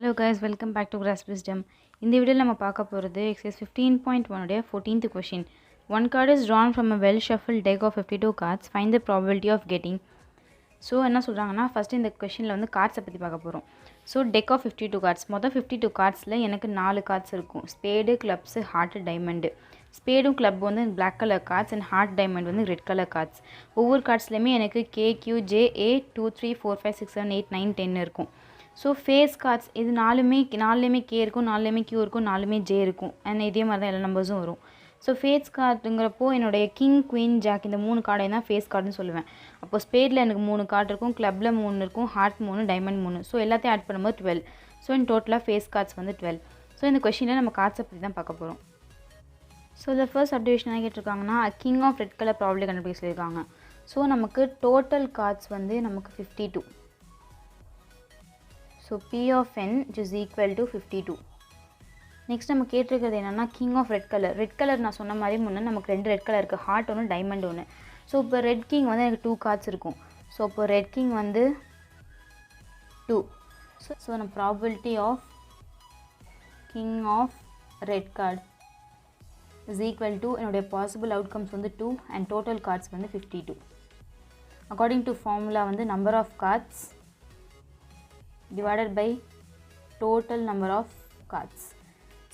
Hello guys, welcome back to Grasp Wisdom. இந்த வீடியோவில் நம்ம பார்க்க போகிறது exercise 15.1 உடைய 14th question. One card is drawn from a well shuffled deck of 52 cards. Find the probability of getting. So என்ன சொல்கிறாங்கன்னா first இந்த கொஷினில் வந்து கார்ட்ஸை பற்றி பார்க்க போகிறோம். ஸோ டெக் ஆஃப் 52 கார்ட்ஸ், மொதல் 52 கார்ட்ஸில் எனக்கு 4 கார்ட்ஸ் இருக்கும். Spade, clubs, heart, diamond. ஸ்பேடும் கிளப் வந்து black colour cards and heart diamond வந்து ரெட் கலர் கார்ட்ஸ். ஒவ்வொரு கார்ட்ஸ்லையுமே எனக்கு KQJA 2 3 4 5 6 7 8 9 10 இருக்கும். ஸோ ஃபேஸ் கார்ட்ஸ் இது நாலுலேயுமே கே இருக்கும், நாலுலேயுமே கியூ இருக்கும், நாலுமே ஜே இருக்கும். அண்ட் இதே மாதிரி தான் எல்லா நம்பர்ஸும் வரும். ஸோ ஃபேஸ் கார்டுங்கிறப்போ என்னுடைய கிங், குயின், ஜாக் இந்த 3 கார்டையும் தான் ஃபேஸ் கார்டுன்னு சொல்லுவேன். அப்போது ஸ்பேடில் எனக்கு 3 கார்டு இருக்கும், கிளப்பில் 3 இருக்கும், ஹார்ட் 3, டைமண்ட் 3. ஸோ எல்லாத்தையும் ஆட் பண்ணும்போது 12. ஸோ இன் டோட்டலாக ஃபேஸ் கார்ட்ஸ் வந்து 12. ஸோ இந்த கொஷினில் நம்ம கார்ட்ஸை பற்றி தான் பார்க்க போகிறோம். ஸோ இதில் ஃபர்ஸ்ட் அப்டேஷன் என்ன கேட்டிருக்காங்கன்னா king of red colour problem கண்டுபிடிக்க சொல்லியிருக்காங்க. ஸோ நமக்கு டோட்டல் கார்ட்ஸ் வந்து நமக்கு 52. So P of n which is equal to 52. Next நம்ம கேட்டிருக்கிறது என்னென்னா king of red colour. Red colour நான் சொன்ன மாதிரி முன்னே நமக்கு 2 ரெட் கலர் இருக்குது, ஹார்ட் ஒன்று, டைமண்ட் ஒன்று. ஸோ இப்போ ரெட் கிங் வந்து எனக்கு 2 கார்ட்ஸ் இருக்கும். ஸோ இப்போ ரெட் கிங் வந்து 2. ஸோ நம்ம probability of king of red card is equal to என்னுடைய பாசிபிள் அவுட்கம்ஸ் வந்து 2 அண்ட் டோட்டல் கார்ட்ஸ் வந்து 52. அக்கார்டிங் டு ஃபார்முலா வந்து number of cards divided by total number of cards.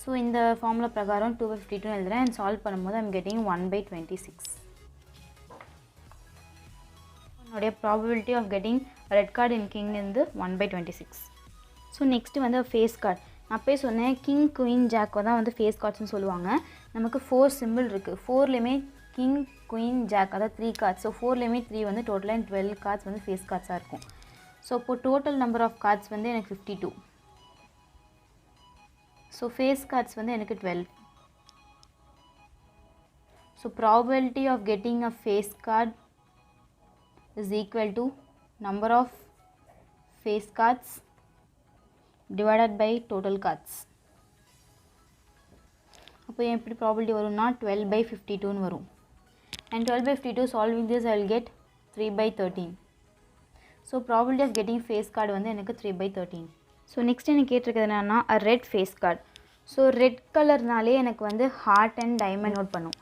So இந்த formula பிரகாரம் 2/52 எழுதுறேன் and solve பண்ணும்போது I'm getting 1/26. என்னுடைய probability of getting red card in king வந்து 1/26. ஸோ நெக்ஸ்ட்டு வந்து ஃபேஸ் கார்டு. நான் அப்போயே சொன்னேன் கிங், குயின், ஜாக்கோ தான் வந்து ஃபேஸ் கார்ட்ஸ்னு சொல்லுவாங்க. நமக்கு 4 சிம்பிள் இருக்குது. 4லேயுமே கிங், குயின், ஜாக் அதாவது 3 கார்ட்ஸ். ஸோ 4லேயுமே 3 வந்து டோட்டலாக 12 கார்ட்ஸ் வந்து ஃபேஸ் கார்ட்ஸாக இருக்கும். ஸோ இப்போது டோட்டல் நம்பர் ஆஃப் கார்ட்ஸ் வந்து எனக்கு 52. ஸோ ஃபேஸ் கார்ட்ஸ் வந்து எனக்கு 12. So probability of getting a face card is equal to number of face cards divided by total cards. அப்போ எப்படி ப்ராபபிலிட்டி வரும்னா 12/52ன்னு வரும். And 12/52 solving this I will get 3/13. So probability of getting face card வந்து எனக்கு 3/13. So next எனக்கு கேட்டிருக்கிறது என்னென்னா red face card. So red கலர்னாலே எனக்கு வந்து ஹார்ட் அண்ட் டைமண்ட் நோட் பண்ணும்.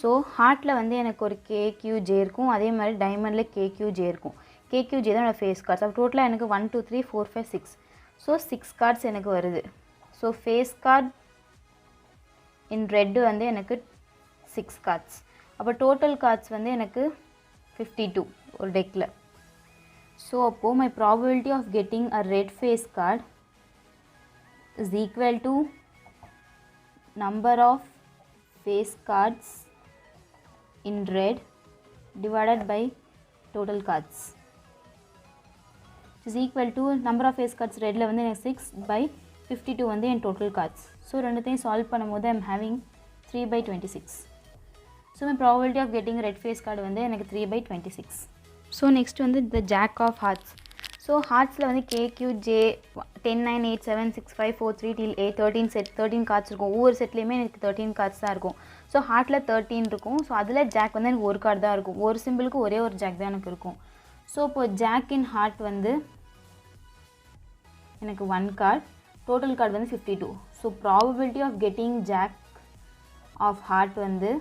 ஸோ ஹார்ட்டில் வந்து எனக்கு ஒரு KQJ இருக்கும், அதே மாதிரி டைமண்டில் KQJ இருக்கும். KQJ தான் என்னோடய ஃபேஸ் கார்ட்ஸ். அப்போ டோட்டலாக எனக்கு 1 2 3 4 5 6. ஸோ 6 கார்ட்ஸ் எனக்கு வருது. ஸோ ஃபேஸ் கார்டு இன் ரெட்டு வந்து எனக்கு 6 கார்ட்ஸ். அப்போ டோட்டல் கார்ட்ஸ் வந்து எனக்கு 52 ஒரு டெக்கில். So அப்போது my probability of getting a red face card is equal to number of face cards in red divided by total cards, which is equal to number of face cards redல வந்து எனக்கு 6/52 வந்து என் total cards. So ரெண்டுத்தையும் solve பண்ணும்போது I'm having 3/26. So my probability of getting red face card வந்து எனக்கு 3/26. So next வந்து த jack of hearts. So ஹார்ட்ஸில் வந்து KQJ 10 9 8 7 6 5 4 3 till 8 13 cards இருக்கும். ஒவ்வொரு செட்லேயுமே எனக்கு 13 கார்ட்ஸ் தான் இருக்கும். ஸோ ஹார்ட்டில் 13 இருக்கும். ஸோ அதில் ஜாக் வந்து எனக்கு ஒரு கார்டு தான் இருக்கும். ஒரு சிம்பிளுக்கு ஒரே ஒரு ஜாக் தான் எனக்கு இருக்கும். ஸோ இப்போது ஜாக் இன் ஹார்ட் வந்து எனக்கு 1 கார்டு, டோட்டல் கார்டு வந்து 52. So probability of getting jack of heart வந்து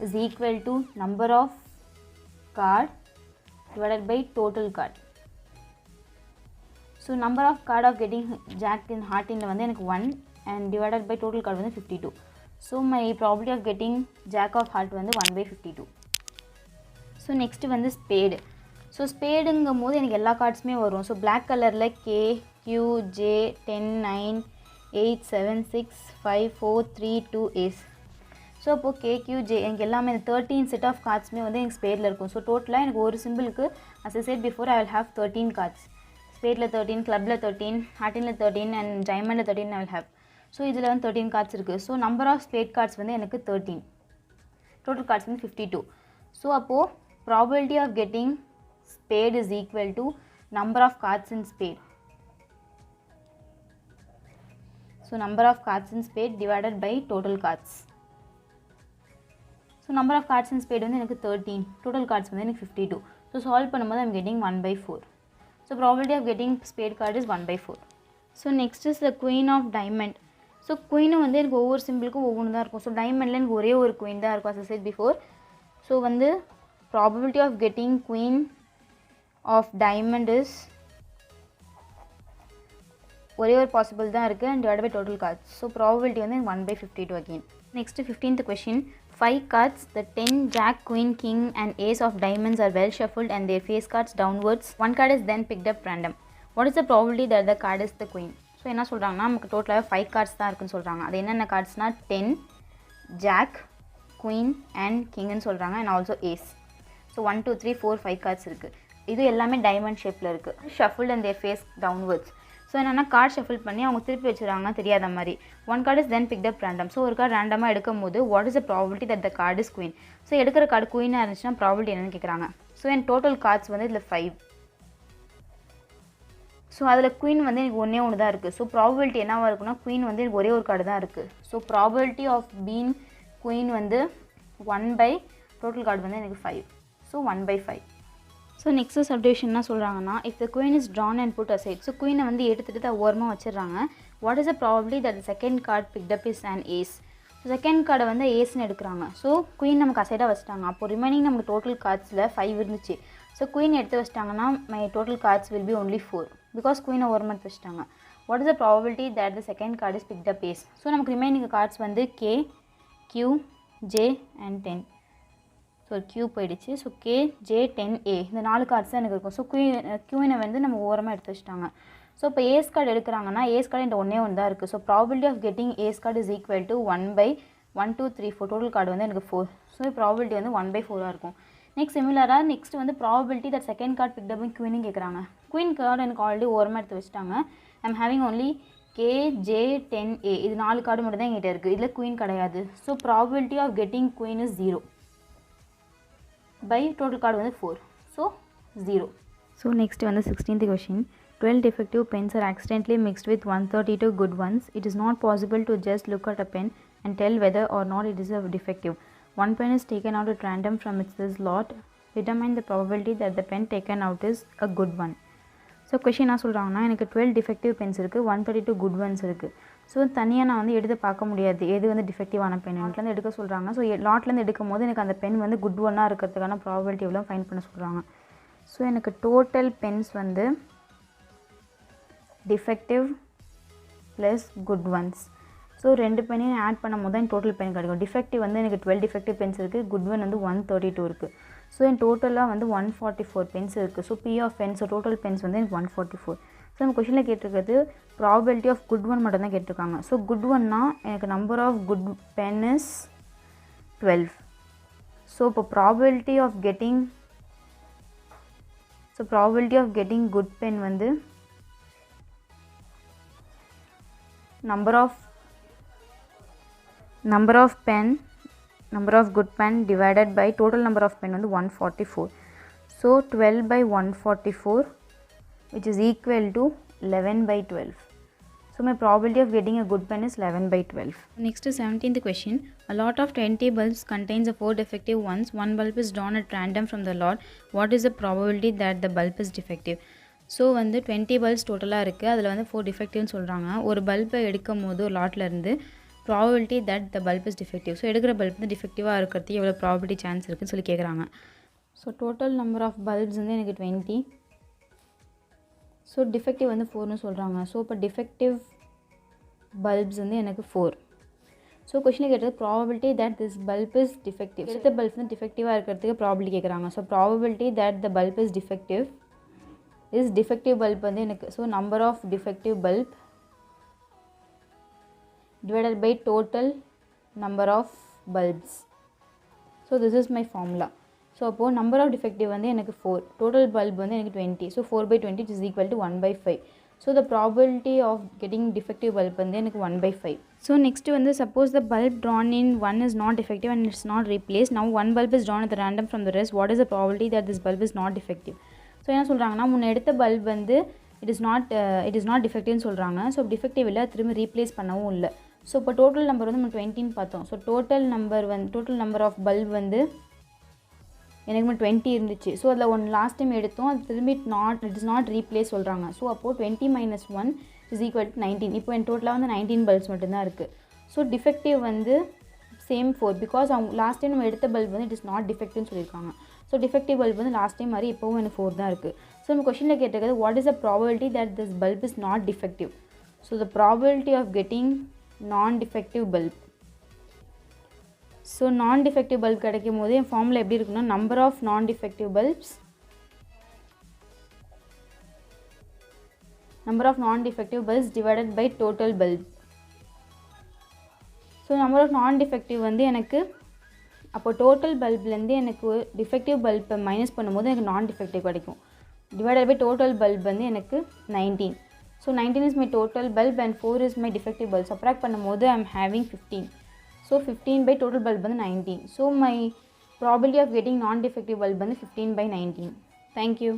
is equal to number of card divided by total card. So number of card of getting jack in heart in வந்து எனக்கு 1 and divided by total card வந்து 52. So my probability of getting jack of heart வந்து 1/52. So next வந்து spade. So spadeங்கும் போது எனக்கு எல்லா கார்ட்ஸுமே வரும். So black கலரில் KQJ 10 9 8 7 6 5 4 3 2 Ace. ஸோ அப்போது KQJ எனக்கு எல்லாமே இந்த 13 செட் ஆஃப் கார்ட்ஸுமே வந்து எனக்கு ஸ்பேடில் இருக்கும். ஸோ டோட்டலாக எனக்கு ஒரு சிம்பிளுக்கு as I said before I will have 13 cards. ஸ்பேடில் 13, கிளப்பில் 13, ஹார்ட்டினில் 13 அண்ட் டைமண்டில் 13 ஐ வில் ஹேவ். ஸோ இதில் வந்து 13 கார்ட்ஸ் இருக்குது. So number of spade cards வந்து எனக்கு 13. டோட்டல் கார்ட்ஸ் வந்து 52. ஸோ அப்போது probability of getting spade is equal to number of cards in spade. So number of cards in spade divided by total cards. So number of cards in spade வந்து எனக்கு 13, total cards வந்து எனக்கு 52. So solve பண்ணும்போது I'm getting 1/4. So probability of getting spade card is 1/4. So next is the queen of diamond. So குயினும் வந்து எனக்கு ஒவ்வொரு சிம்பிளுக்கும் ஒவ்வொன்று தான் இருக்கும். ஸோ டைமண்டில் எனக்கு ஒரே ஒரு குயின் தான் இருக்கும், as I said before. So வந்து probability of getting queen of diamond is ஒரே ஒரு பாசிபிள் தான் இருக்குது and divide by total cards. So probability வந்து 1/52 again. Next 15th question. 5 cards, the 10, jack, queen, king and ace of diamonds are well shuffled and their face cards downwards. One card is then picked up random. What is the probability that the card is the queen? So என்ன சொல்கிறாங்கன்னா நமக்கு டோட்டலாக 5 cards தான் இருக்குன்னு சொல்கிறாங்க. அது என்னென்ன கார்ட்ஸ்னால் 10, ஜாக், குயின் அண்ட் கிங்னு சொல்கிறாங்க and also ace. So 1 2 3 4 5 cards இருக்குது. இது எல்லாமே டைமண்ட் ஷேப்பில் இருக்குது. Shuffled and their face downwards. So என்னென்னா கார்டு ஷஃபிள் பண்ணி அவங்க திருப்பி வச்சுருவாங்க தெரியாத மாதிரி. One card is then picked up random. So ஒரு கார்டு ரேண்டமாக எடுக்கும் போது what is the probability that the card is queen. So எடுக்கிற கார்டு குயினாக இருந்துச்சுன்னா ப்ராபபிலிட்டி என்னென்னு கேட்குறாங்க. ஸோ என் டோட்டல் கார்ட்ஸ் வந்து இதில் 5. ஸோ அதில் குயின் வந்து எனக்கு ஒன்று தான் இருக்குது. ஸோ ப்ராபபிலிட்டி என்னவாக இருக்குன்னா குயின் வந்து எனக்கு ஒரே ஒரு கார்டு தான் இருக்குது. So probability of being queen வந்து 1/, டோட்டல் கார்டு வந்து எனக்கு 5. ஸோ 1/5. ஸோ நெக்ஸ்ட் சப்டிவிஷன் என்ன சொல்கிறாங்கன்னா, if the queen is drawn and put aside. So குயினை வந்து எடுத்துகிட்டு ஓரமாக வச்சிடுறாங்க. What is the probability that second card picked up is and ace. So second கார்டை வந்து ஏஸ்ன்னு எடுக்கிறாங்க. ஸோ குயின் நமக்கு அசைடாக வச்சுட்டாங்க. அப்போ ரிமைனிங் நமக்கு டோட்டல் கார்ட்ஸில் 5 இருந்துச்சு. ஸோ குயின் எடுத்து வச்சிட்டாங்கன்னா my total cards will be only 4 because குயினை ஓரமாக எடுத்து வச்சிட்டாங்க. What is the probability that the second card is picked up ace. So நமக்கு ரிமைனிங் கார்ட்ஸ் வந்து K, Q, J and 10. So Q போயிடுச்சு. ஸோ K, J, 10, A இந்த 4 cards தான் எனக்கு இருக்கும். ஸோ குயினை வந்து நம்ம ஓரமாக எடுத்து வச்சிட்டாங்க. ஸோ இப்போ ஏஸ் கார்டு எடுக்கிறாங்கன்னா ஏஸ் கார்டு இந்த ஒன்றே தான் இருக்குது. So probability of getting ace card is equal to 1/1 2 3 4. Total card வந்து எனக்கு 4. ஸோ ப்ராபபிலிட்டி வந்து 1/4 இருக்கும். நெக்ஸ்ட் சிமிலராக நெக்ஸ்ட் வந்து probability that second card picked up குயின்னு கேட்குறாங்க. குயின் கார்டு எனக்கு ஆல்ரெடி ஓரமாக எடுத்து வச்சிட்டாங்க. I'm having only K, J, 10, A இது 4 கார்டு மட்டும் தான் என்கிட்ட இருக்குது. இதில் குயின் கிடையாது. So probability of getting queen is 0 by total card வந்து 4. So 0. So next வந்து 16th question. 12 defective pens are accidentally mixed with 132 good ones. It is not possible to just look at a pen and tell whether or not it is a defective. One pen is taken out at random from its lot. Determine the probability that the pen taken out is a good one. So question என்ன சொல்கிறாங்கன்னா, எனக்கு 12 defective Benz இருக்குது, 132 good once இருக்குது. So தனியாக நான் வந்து எடுத்து பார்க்க முடியாது எது வந்து டிஃபெக்டிவான பென் வீட்டிலேருந்து எடுக்க சொல்கிறாங்க. ஸோ லாட்லேருந்து எடுக்கும் போது எனக்கு அந்த பென் வந்து குட் ஒன்னாக இருக்கிறதுக்கான ப்ராபபிலிட்டி எவ்வளோ ஃபைண்ட் பண்ண சொல்கிறாங்க. ஸோ எனக்கு டோட்டல் பென்ஸ் வந்து defective plus good ones. So 2 பென்னையும் ஆட் பண்ணும் போது தான் டோட்டல் பென் கிடைக்கும். டிஃபெக்டிவ் வந்து எனக்கு 12 டிஃபெக்டிவ் பென்ஸ் இருக்குது, குட் ஒன் வந்து 132 இருக்குது. ஸோ என் டோட்டலாக வந்து 144 பென்ஸ் இருக்குது. So P of pens total pens வந்து எனக்கு 144. ஸோ நம்ம கொஷினில் கேட்டிருக்கிறது ப்ராபபிலிட்டி ஆஃப் குட் ஒன் மட்டும் தான் கேட்டிருக்காங்க. ஸோ குட் ஒன்னா எனக்கு number of good pen is 12. So இப்போ probability of getting good pen வந்து number of good pen divided by total number of pen வந்து 144. So 12/144 which is equal to 11/12. So my probability of getting a good pen is 11/12. Next is 17th question. A lot of 20 bulbs contains a 4 defective ones. One bulb is drawn at random from the lot. What is the probability that the bulb is defective? So வந்து 20 bulbs டோட்டலாக இருக்குது. அதில் வந்து 4 டிஃபெக்டிவ்னு சொல்கிறாங்க. ஒரு பல்பை எடுக்கும் போது ஒரு லாட்லேருந்து probability that the bulb is defective. So எடுக்கிற பல்ப் வந்து டிஃபெக்டிவாக இருக்கிறதுக்கு எவ்வளோ ப்ராபபிலிட்டி சான்ஸ் இருக்குதுன்னு சொல்லி கேட்குறாங்க. So total number of bulbs வந்து எனக்கு 20. ஸோ டிஃபெக்டிவ் வந்து 4னு சொல்கிறாங்க. ஸோ இப்போ டிஃபெக்டிவ் பல்ப்ஸ் வந்து எனக்கு 4. ஸோ கொஷினில் கேட்டது probability that this bulb is defective. எடுத்த பல்ப் வந்து டிஃபெக்டிவாக இருக்கிறதுக்கு ப்ராபபிலிட்டி கேட்குறாங்க. So probability that the bulb is defective is defective bulb வந்து எனக்கு so number of defective bulb divided by total number of bulbs. So this is my formula. So அப்போது number of defective வந்து எனக்கு 4, total bulb வந்து எனக்கு 20. So 4/20 which is equal to 1/5. So the probability of getting defective bulb வந்து எனக்கு 1/5. So next வந்து suppose the bulb drawn in 1 is not defective and it's not replaced. Now one bulb is drawn at random from the rest. What is the probability that this bulb is not defective? So என்ன சொல்கிறாங்கன்னா, முன்னே எடுத்த bulb வந்து it is not டிஃபெக்டிவ்னு சொல்கிறாங்க. So defective இல்லை, திரும்பி replace பண்ணவும் இல்லை. ஸோ இப்போ டோட்டல் நம்பர் வந்து நம்ம 20ன்னு பார்த்தோம். So total number of bulb வந்து எனக்கு 20 இருந்துச்சு. ஸோ அதில் லாஸ்ட் டைம் எடுத்தோம், அது திரும்பி இட் இஸ் நாட் ரீப்ளேஸ் சொல்கிறாங்க. ஸோ அப்போது 20 - 1 இஸ் ஈக்குவல் டு 19. இப்போ என் டோட்டலாக வந்து 19 பல்ப்ஸ் மட்டும்தான் இருக்குது. ஸோ டிஃபெக்டிவ் வந்து சேம் 4 பிகாஸ் அவங்க லாஸ்ட் டைம் நம்ம எடுத்த பல்ப் வந்து இட் இஸ் நாட் டிஃபெக்ட்னு சொல்லியிருக்காங்க. ஸோ டிஃபெக்டிவ் பல்ப் வந்து லாஸ்ட் டைம் மாதிரி இப்போவும் எனக்கு 4 தான் இருக்குது. ஸோ நம்ம கொஷனில் கேட்டிருக்கிறது what is the probability that this bulb is not defective. So the probability of getting non defective bulb. So non defective bulb கிடைக்கும் போது என் ஃபார்மில் எப்படி இருக்குன்னா number of non defective bulbs divided by total bulb. So number of non defective வந்து எனக்கு அப்போ total பல்ப்லேருந்து எனக்கு டிஃபெக்டிவ் பல்பை மைனஸ் பண்ணும்போது எனக்கு நான் டிஃபெக்டிவ் கிடைக்கும். டிவைடட் பை டோட்டல் பல்ப் வந்து எனக்கு 19. So 19 is my total bulb and 4 is my defective bulb. Subtract பண்ணும்போது I am having 15. So 15 by total bulb வந்து 19. So my probability of getting non defective bulb வந்து 15 by 19. Thank you.